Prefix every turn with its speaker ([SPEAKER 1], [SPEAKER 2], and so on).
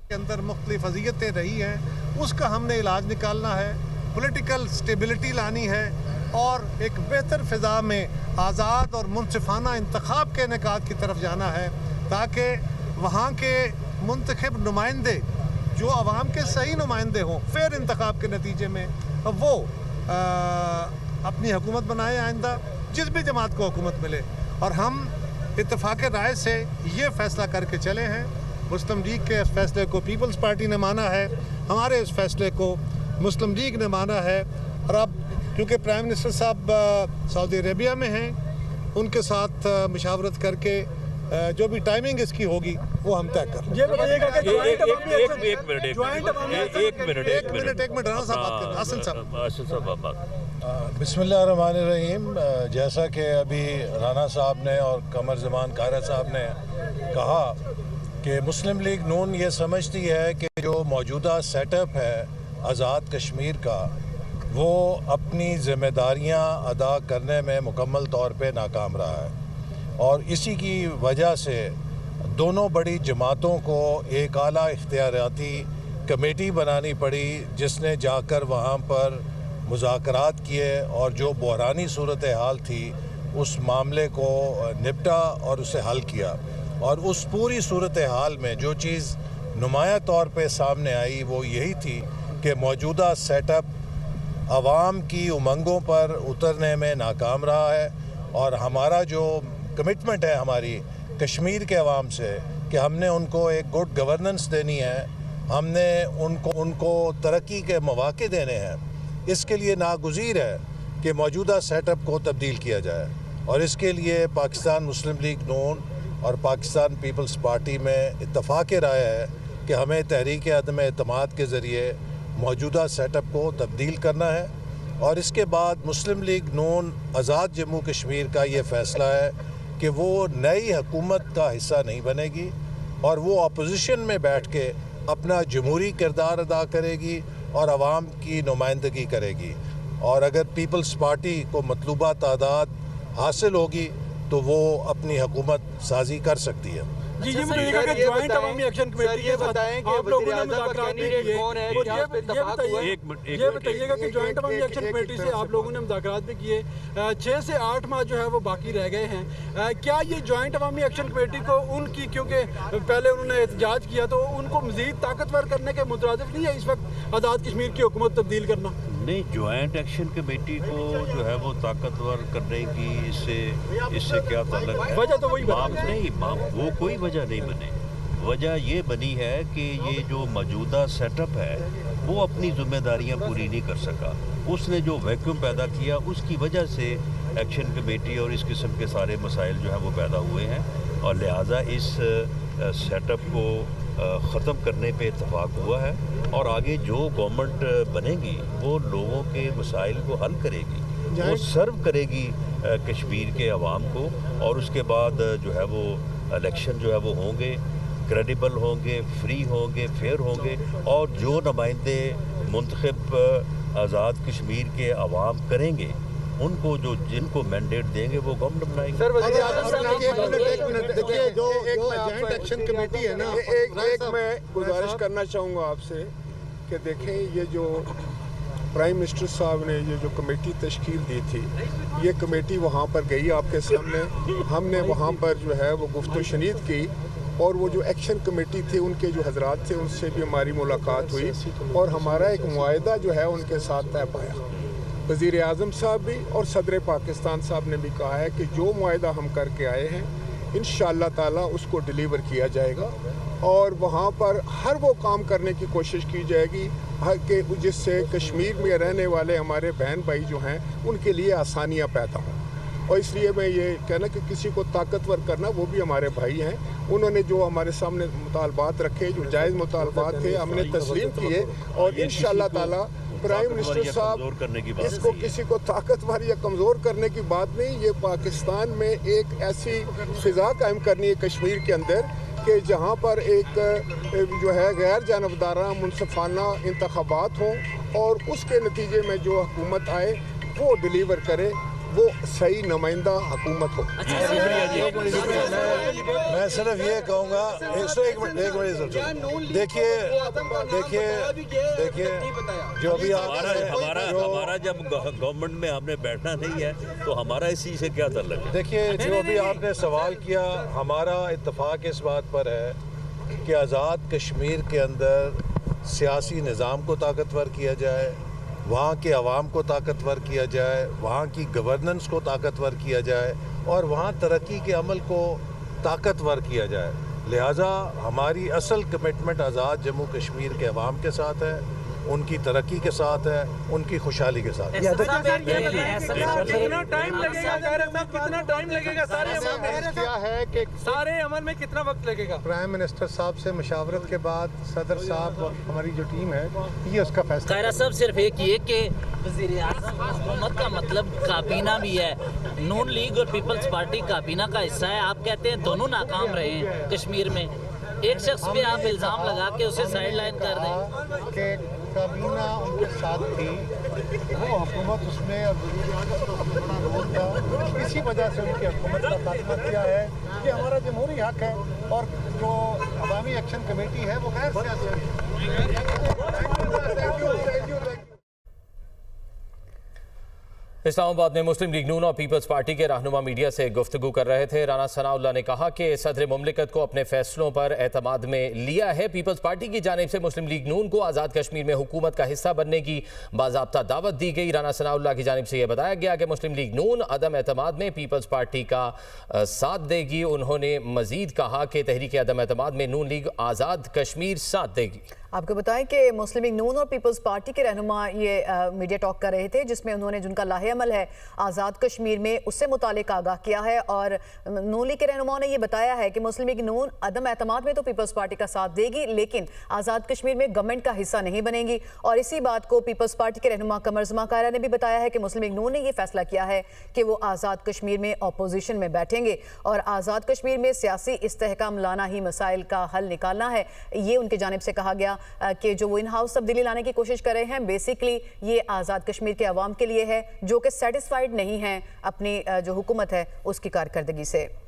[SPEAKER 1] के अंदर मुख्तलिफ अज़ियतें रही हैं, उसका हमने इलाज निकालना है, पॉलिटिकल स्टेबिलिटी लानी है और एक बेहतर फ़िज़ा में आज़ाद और मुनसिफ़ाना इंतखाब के इनेकाद की तरफ जाना है, ताकि वहाँ के मुंतखब नुमाइंदे जो आवाम के सही नुमाइंदे हों, फेयर इंतखाब के नतीजे में वो अपनी हुकूमत बनाए आइंदा, जिस भी जमात को हुकूमत मिले। और हम इत्तेफाक राय से ये फ़ैसला करके चले हैं। मुस्लिम लीग के इस फैसले को पीपल्स पार्टी ने माना है, हमारे इस फैसले को मुस्लिम लीग ने माना है। और अब क्योंकि प्राइम मिनिस्टर साहब सऊदी अरेबिया में हैं, उनके साथ मशावरत करके जो भी टाइमिंग इसकी होगी वो हम तय कर लेंगे। एक मिनट राना साहब बात करें। हसन साहब
[SPEAKER 2] बिस्मिल्लाहिर्रहमानिर्रहीम। जैसा कि अभी राना साहब ने और कमर ज़मान कारा साहब ने कहा कि मुस्लिम लीग नून ये समझती है कि जो मौजूदा सेटअप है आज़ाद कश्मीर का, वो अपनी ज़िम्मेदारियां अदा करने में मुकम्मल तौर पे नाकाम रहा है और इसी की वजह से दोनों बड़ी जमातों को एक आला इख्तियाराती कमेटी बनानी पड़ी, जिसने जाकर वहाँ पर मुज़ाकरात किए और जो बहरानी सूरत हाल थी उस मामले को निपटा और उसे हल किया। और उस पूरी सूरत हाल में जो चीज़ नुमाया तौर पे सामने आई वो यही थी कि मौजूदा सेटअप आवाम की उमंगों पर उतरने में नाकाम रहा है। और हमारा जो कमिटमेंट है हमारी कश्मीर के अवाम से कि हमने उनको एक गुड गवर्नेंस देनी है, हमने उनको तरक्की के मौके देने हैं, इसके लिए नागुज़ीर है कि मौजूदा सेटअप को तब्दील किया जाए। और इसके लिए पाकिस्तान मुस्लिम लीग नून और पाकिस्तान पीपल्स पार्टी में इत्तफाक़ राय है कि हमें तहरीक अदम एतमाद के ज़रिए मौजूदा सेटअप को तब्दील करना है। और इसके बाद मुस्लिम लीग नून आज़ाद जम्मू कश्मीर का ये फ़ैसला है कि वो नई हुकूमत का हिस्सा नहीं बनेगी और वो अपोजिशन में बैठ के अपना जमहूरी किरदार अदा करेगी और आवाम की नुमाइंदगी करेगी। और अगर पीपल्स पार्टी को मतलूबा तादाद हासिल होगी तो वो अपनी हुकूमत साजी कर सकती है।
[SPEAKER 3] जी ये बताइएगा कि ज्वाइंट अवामी एक्शन कमेटी के साथ आप लोगों ने मुज़ाकरात भी किए, ये बताइएगा कि ज्वाइंट अवामी एक्शन कमेटी से आप लोगों ने मुज़ाकरात भी किए, 6 से 8 माह जो है वो बाकी रह गए हैं। क्या ये ज्वाइंट अवामी एक्शन कमेटी को उनकी, क्योंकि पहले उन्होंने एहतजाज किया, तो उनको मज़ीद ताकतवर करने के मुतरादिफ नहीं है इस वक्त आज़ाद कश्मीर की हुकूमत तब्दील करना?
[SPEAKER 4] नहीं, ज्वाइंट एक्शन कमेटी को जो है वो ताकतवर करने की इससे क्या ताल्लुक है?
[SPEAKER 3] वजह तो वही
[SPEAKER 4] नहीं, वो कोई वजह नहीं बनी। वजह ये बनी है कि ये जो मौजूदा सेटअप है वो अपनी जिम्मेदारियां पूरी नहीं कर सका। उसने जो वैक्यूम पैदा किया उसकी वजह से एक्शन कमेटी और इस किस्म के सारे मसाइल जो है वो पैदा हुए हैं और लिहाजा इस सेटअप को ख़त्म करने पे इत्तफाक हुआ है। और आगे जो गवर्नमेंट बनेगी वो लोगों के मसाइल को हल करेगी, वो सर्व करेगी कश्मीर के अवाम को। और उसके बाद जो है वो इलेक्शन जो है वो होंगे, क्रेडिबल होंगे, फ्री होंगे, फेयर होंगे और जो नुमाइंदे मुंतखब आज़ाद कश्मीर के अवाम करेंगे उनको जिनको मैंडेट देंगे वो गवर्नमेंट बनाएंगे।
[SPEAKER 1] देखिए जो ज्वाइंट एक्शन कमेटी है ना,
[SPEAKER 5] एक मैं गुजारिश करना चाहूँगा आपसे कि देखें, ये जो प्राइम मिनिस्टर साहब ने ये जो कमेटी तश्कील दी थी, ये कमेटी वहाँ पर गई आपके सामने, हमने वहाँ पर जो है वो गुफ्तगू शनीद की और वो जो एक्शन कमेटी थे उनके जो हजरात थे उनसे भी हमारी मुलाकात हुई और हमारा एक मुआहदा जो है उनके साथ तय पाया। वज़ीर आज़म साहब भी और सदर पाकिस्तान साहब ने भी कहा है कि जो मुआहदा हम करके आए हैं इंशाअल्लाह ताला उसको डिलीवर किया जाएगा और वहाँ पर हर वो काम करने की कोशिश की जाएगी कि जिससे कश्मीर में रहने वाले हमारे बहन भाई जो हैं उनके लिए आसानियाँ पैदा हों। और इसलिए मैं ये कहना कि किसी को ताकतवर करना, वो भी हमारे भाई हैं, उन्होंने जो हमारे सामने मुतालबात रखे, जो जायज़ मुतालबात थे, हमने तस्लीम किए और इंशाअल्लाह ताला प्राइम मिनिस्टर साहब इसको किसी को ताकतवर या कमज़ोर करने की बात नहीं, ये पाकिस्तान में एक ऐसी फ़िज़ा कायम करनी है कश्मीर के अंदर कि जहाँ पर एक जो है गैर जानबदाराना मुनसिफाना इंतखाबात हों और उसके नतीजे में जो हुकूमत आए वो डिलीवर करे, वो सही नुमाइंदा हुकूमत हो।
[SPEAKER 2] मैं सिर्फ ये कहूँगा, एक मिनट देखिए जो अभी
[SPEAKER 4] हमारा जब गवर्नमेंट में हमने बैठना नहीं है तो हमारा इसी से क्या ताल्लुक है?
[SPEAKER 2] देखिए जो अभी आपने सवाल किया, हमारा इत्तेफाक इस बात पर है कि आज़ाद कश्मीर के अंदर सियासी निज़ाम को ताकतवर किया जाए, वहाँ के अवाम को ताकतवर किया जाए, वहाँ की गवर्नेंस को ताकतवर किया जाए और वहाँ तरक्की के अमल को ताकतवर किया जाए। लिहाजा हमारी असल कमिटमेंट आज़ाद जम्मू कश्मीर के अवाम के साथ है, उनकी तरक्की के साथ है, उनकी खुशहाली के साथ है।
[SPEAKER 6] कितना टाइम लगेगा खैरत साहब, कितना टाइम लगेगा सारे अमल में कितना वक्त लगेगा?
[SPEAKER 1] प्राइम मिनिस्टर साहब से मशावरत के बाद सदर साहब और हमारी जो टीम है ये उसका फैसला।
[SPEAKER 7] खैरा साहब सिर्फ एक ये कि वज़ीर-ए-आज़म हुकूमत का मतलब काबीना भी है, नून लीग और पीपल्स पार्टी काबीना का हिस्सा है। आप कहते हैं दोनों नाकाम रहे हैं कश्मीर में, एक शख्स पे आप इल्ज़ाम लगा के उसे साइड लाइन कर दें
[SPEAKER 1] कि काबीना उनके साथ थी, वो हुकूमत उसमें और वज़ीर-ए-आज़म का बड़ा रोल था, इसी वजह से उनकी हुकूमत का खात्मा किया है। ये हमारा जमहूरी हक है और जो अवामी एक्शन कमेटी है वो गैर सियासी है।
[SPEAKER 8] इस्लामाबाद में मुस्लिम लीग नून और पीपल्स पार्टी के रहनुमा मीडिया से गुफ्तगू कर रहे थे। राना सनाउल्लाह ने कहा कि सदर मुमलिकत को अपने फैसलों पर एतमाद में लिया है। पीपल्स पार्टी की जानिब से मुस्लिम लीग नून को आज़ाद कश्मीर में हुकूमत का हिस्सा बनने की बाज़ाब्ता दावत दी गई। राना सनाउल्लाह की जानिब से यह बताया गया कि मुस्लिम लीग नून अदम एतमाद में पीपल्स पार्टी का साथ देगी। उन्होंने मजीद कहा कि तहरीक अदम एतमाद में नून लीग आज़ाद कश्मीर साथ देगी।
[SPEAKER 9] आपको बताएं कि मुस्लिम लीग नून और पीपल्स पार्टी के रहनुमा ये मीडिया टॉक कर रहे थे, जिसमें उन्होंने जिनका लाहे अमल है आज़ाद कश्मीर में उससे मुतालिक आगाह किया है। और नून लीग के रहनुमाओं ने ये बताया है कि मुस्लिम लीग नून अदम एतमाद में तो पीपल्स पार्टी का साथ देगी, लेकिन आज़ाद कश्मीर में गवर्नमेंट का हिस्सा नहीं बनेगी। और इसी बात को पीपल्स पार्टी के रहनुमा कमर ज़मा कायरा ने भी बताया है कि मुस्लिम लीग नून ने यह फैसला किया है कि वो आज़ाद कश्मीर में अपोजिशन में बैठेंगे और आज़ाद कश्मीर में सियासी इस्तेहकाम लाना ही मसाइल का हल निकालना है। ये उनकी जानिब से कहा गया कि जो वो इन हाउस तब्दीली लाने की कोशिश कर रहे हैं, बेसिकली ये आज़ाद कश्मीर के अवाम के लिए है जो कि सेटिस्फाइड नहीं है अपनी जो हुकूमत है उसकी कारकर्दगी से।